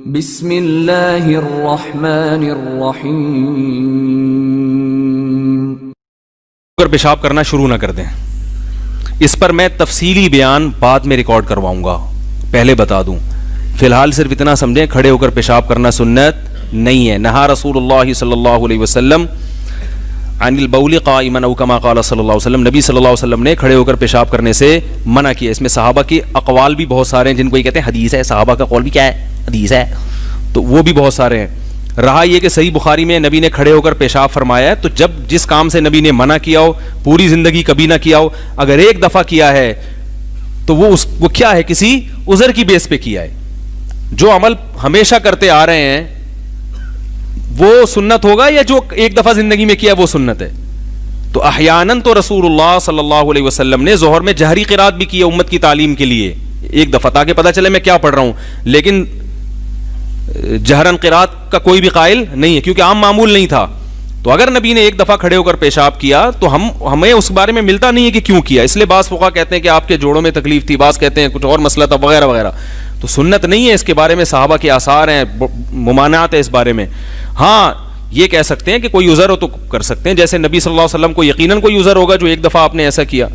بسم اللہ الرحمن الرحیم۔ اگر پیشاب کرنا شروع نہ کر دیں، اس پر میں تفصیلی بیان بعد میں ریکارڈ کرواؤں گا، پہلے بتا دوں۔ فی الحال صرف اتنا سمجھیں کھڑے ہو کر پیشاب کرنا سنت نہیں ہے۔ نہا رسول اللہ صلی اللہ علیہ وسلم عن البول قائما او کما قال صلی اللہ علیہ وسلم، نبی صلی اللہ علیہ وسلم نے کھڑے ہو کر پیشاب کرنے سے منع کیا۔ اس میں صحابہ کے اقوال بھی بہت سارے ہیں، جن کو یہ کہتے ہیں حدیث ہے، صحابہ کا قول بھی کیا ہے؟ حدیث ہے، تو وہ بھی بہت سارے ہیں۔ رہا یہ کہ صحیح بخاری میں نبی نے کھڑے ہو کر پیشاب فرمایا ہے، تو جب جس کام سے نبی نے منع کیا ہو، پوری زندگی کبھی نہ کیا ہو، اگر ایک دفعہ کیا ہے تو وہ کیا ہے؟ کسی عذر کی بیس پہ کیا ہے۔ جو عمل ہمیشہ کرتے آ رہے ہیں وہ سنت ہوگا، یا جو ایک دفعہ زندگی میں کیا وہ سنت ہے؟ تو احیاناً تو رسول اللہ صلی اللہ علیہ وسلم نے ظہر میں جہری قرات بھی کی ہے امت کی تعلیم کے لیے، ایک دفعہ، تاکہ پتہ چلے میں کیا پڑھ رہا ہوں، لیکن جہرن قرات کا کوئی بھی قائل نہیں ہے، کیونکہ عام معمول نہیں تھا۔ تو اگر نبی نے ایک دفعہ کھڑے ہو کر پیشاب کیا تو ہمیں اس بارے میں ملتا نہیں ہے کہ کیوں کیا، اس لیے بعض فقہا کہتے ہیں کہ آپ کے جوڑوں میں تکلیف تھی، بعض کہتے ہیں کچھ اور مسئلہ تھا، وغیرہ وغیرہ۔ تو سنت نہیں ہے، اس کے بارے میں صحابہ کے آثار ہیں، ممانعات ہے اس بارے میں۔ ہاں یہ کہہ سکتے ہیں کہ کوئی عذر ہو تو کر سکتے ہیں، جیسے نبی صلی اللہ علیہ وسلم کو یقیناً کوئی عذر ہوگا جو ایک دفعہ آپ نے ایسا کیا،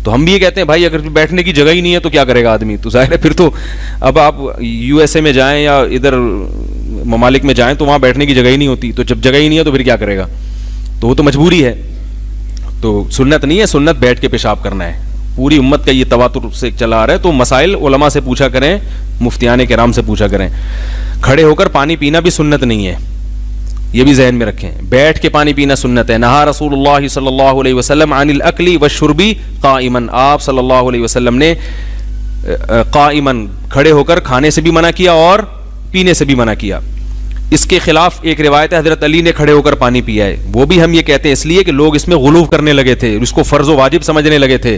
تو ہم بھی یہ کہتے ہیں بھائی اگر بیٹھنے کی جگہ ہی نہیں ہے تو کیا کرے گا آدمی؟ تو ظاہر ہے پھر تو اب آپ یو ایس اے میں جائیں یا ادھر ممالک میں جائیں تو وہاں بیٹھنے کی جگہ ہی نہیں ہوتی، تو جب جگہ ہی نہیں ہے تو پھر کیا کرے گا؟ تو وہ تو مجبوری ہے۔ تو سنت نہیں ہے، سنت بیٹھ کے پیشاب کرنا ہے۔ پوری امت کا یہ تواتر سے چلا آ رہا ہے، تو مسائل علماء سے پوچھا کریں، مفتیان کرام سے پوچھا کریں۔ کھڑے ہو کر پانی پینا بھی سنت نہیں ہے، یہ بھی ذہن میں رکھیں۔ بیٹھ کے پانی پینا سنت ہے۔ نہا رسول اللہ صلی اللہ علیہ وسلم عن الاکل والشرب قائما، آپ صلی اللہ علیہ وسلم نے قائما کھڑے ہو کر کھانے سے بھی منع کیا اور پینے سے بھی منع کیا۔ اس کے خلاف ایک روایت ہے حضرت علی نے کھڑے ہو کر پانی پیا ہے، وہ بھی ہم یہ کہتے ہیں اس لیے کہ لوگ اس میں غلو کرنے لگے تھے، اس کو فرض و واجب سمجھنے لگے تھے،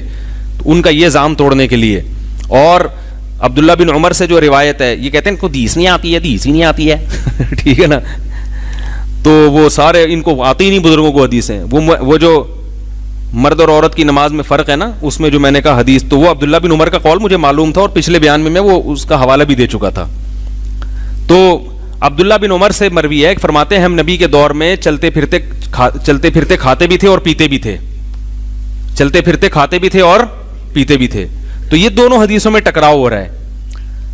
ان کا یہ زعم توڑنے کے لیے۔ اور عبداللہ بن عمر سے جو روایت ہے، یہ کہتے ہیں ان کو حدیث نہیں آتی ہے، حدیث ہی نہیں آتی ہے ٹھیک ہے نا؟ تو وہ سارے ان کو آتی ہی نہیں بزرگوں کو حدیثیں۔ وہ جو مرد اور عورت کی نماز میں فرق ہے نا، اس میں جو میں نے کہا حدیث، تو وہ عبداللہ بن عمر کا قول مجھے معلوم تھا، اور پچھلے بیان میں وہ اس کا حوالہ بھی دے چکا تھا۔ تو عبداللہ بن عمر سے مروی ہے، فرماتے ہیں ہم نبی کے دور میں چلتے پھرتے کھاتے بھی تھے اور پیتے بھی تھے، چلتے پھرتے کھاتے بھی تھے اور پیتے بھی تھے۔ تو یہ دونوں حدیثوں میں ٹکراؤ ہو رہا ہے۔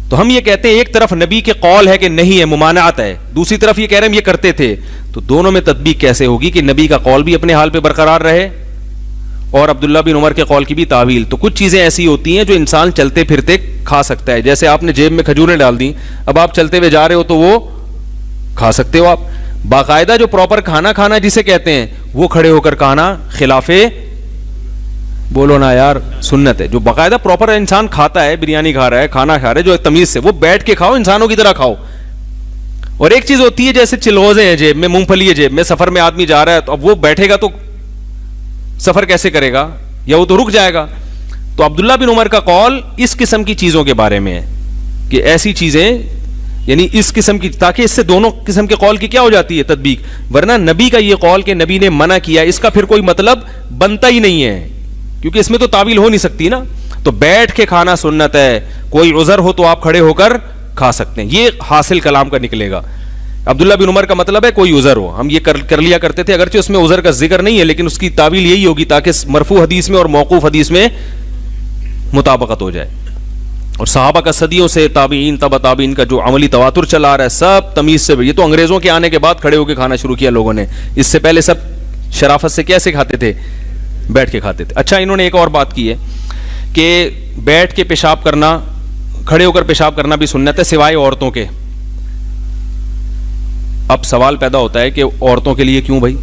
تو ہم یہ کہتے ہیں ایک طرف نبی کے قول ہے کہ نہیں ہے، ممانعت ہے، دوسری طرف یہ کہہ رہے ہیں ہم یہ کرتے تھے، تو دونوں میں تطبیق کیسے ہوگی کہ نبی کا قول بھی اپنے حال پہ برقرار رہے اور عبداللہ بن عمر کے قول کی بھی تعویل؟ تو کچھ چیزیں ایسی ہوتی ہیں جو انسان چلتے پھرتے کھا سکتا ہے، جیسے آپ نے جیب میں کھجوریں ڈال دیں، اب آپ چلتے ہوئے جا رہے ہو تو وہ کھا سکتے ہو آپ۔ باقاعدہ جو پراپر کھانا جسے کہتے ہیں وہ کھڑے ہو کر کھانا خلاف بولو نا یار سنت ہے۔ جو باقاعدہ پراپر انسان کھاتا ہے، بریانی کھا رہا ہے، کھانا کھا رہا ہے جو تمیز سے، وہ بیٹھ کے کھاؤ، انسانوں کی طرح کھاؤ۔ اور ایک چیز ہوتی ہے جیسے چلغوزے ہیں جیب میں، مونگ پھلی ہے جیب میں، سفر میں آدمی جا رہا ہے تو اب وہ بیٹھے گا تو سفر کیسے کرے گا، یا وہ تو رک جائے گا۔ تو عبداللہ بن عمر کا قول اس قسم کی چیزوں کے بارے میں ہے کہ ایسی چیزیں، یعنی اس قسم کی، تاکہ اس سے دونوں قسم کے قول کی کیا ہو جاتی ہے تطبیق، ورنہ نبی کا یہ قول کہ نبی نے منع کیا، اس کا پھر کوئی مطلب بنتا ہی نہیں ہے، کیونکہ اس میں تو تعویل ہو نہیں سکتی نا۔ تو بیٹھ کے کھانا سنت ہے، کوئی عذر ہو تو آپ کھڑے ہو کر کھا سکتے ہیں، یہ حاصل کلام کا نکلے گا۔ عبداللہ بن عمر کا مطلب ہے کوئی عذر ہو، ہم یہ کر لیا کرتے تھے، اگرچہ اس میں عذر کا ذکر نہیں ہے، لیکن اس کی تعویل یہی ہوگی تاکہ مرفوع حدیث میں اور موقوف حدیث میں مطابقت ہو جائے۔ اور صحابہ کا صدیوں سے، تابعین، تبع تابعین کا جو عملی تواتر چلا آ رہا ہے، سب تمیز سے، یہ تو انگریزوں کے آنے کے بعد کھڑے ہو کے کھانا شروع کیا لوگوں نے، اس سے پہلے سب شرافت سے کیسے کھاتے تھے؟ بیٹھ کے کھاتے تھے۔ اچھا، انہوں نے ایک اور بات کی ہے کہ بیٹھ کے پیشاب کرنا، کھڑے ہو کر پیشاب کرنا بھی سنت ہے سوائے عورتوں کے۔ اب سوال پیدا ہوتا ہے کہ عورتوں کے لیے کیوں بھائی؟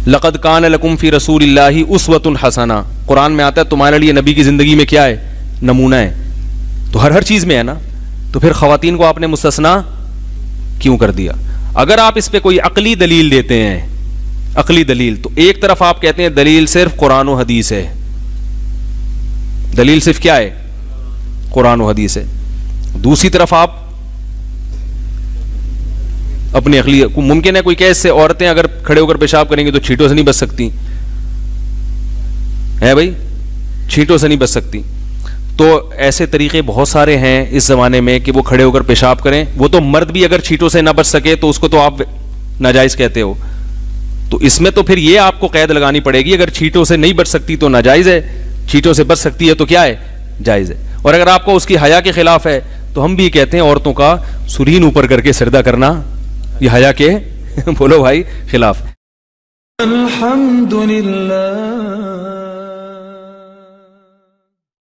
لقد کان لکم فی رسول اللہ اسوۃ حسنہ، قرآن میں آتا ہے تمہارے لیے نبی کی زندگی میں کیا ہے؟ نمونہ ہے۔ تو ہر چیز میں ہے نا، تو پھر خواتین کو آپ نے مستثنا کیوں کر دیا؟ اگر آپ اس پہ کوئی عقلی دلیل دیتے ہیں، عقلی دلیل، تو ایک طرف آپ کہتے ہیں دلیل صرف قرآن و حدیث ہے، دلیل صرف کیا ہے؟ قرآن و حدیث ہے۔ دوسری طرف آپ اپنی عقلی، ممکن ہے کوئی کہ اس سے عورتیں اگر کھڑے ہو کر پیشاب کریں گی تو چھینٹوں سے نہیں بچ سکتی ہے بھائی، چھینٹوں سے نہیں بچ سکتی، تو ایسے طریقے بہت سارے ہیں اس زمانے میں کہ وہ کھڑے ہو کر پیشاب کریں. وہ تو مرد بھی اگر چھینٹوں سے نہ بچ سکے تو اس کو تو آپ ناجائز کہتے ہو. تو اس میں تو پھر یہ آپ کو قید لگانی پڑے گی, اگر چھینٹوں سے نہیں بچ سکتی تو ناجائز ہے, چھینٹوں سے بچ سکتی ہے تو کیا ہے, جائز ہے. اور اگر آپ کو اس کی حیا کے خلاف ہے تو ہم بھی کہتے ہیں عورتوں کا سرین اوپر کر کے سجدہ کرنا یہ حیا کے بولو بھائی خلاف. الحمد للہ.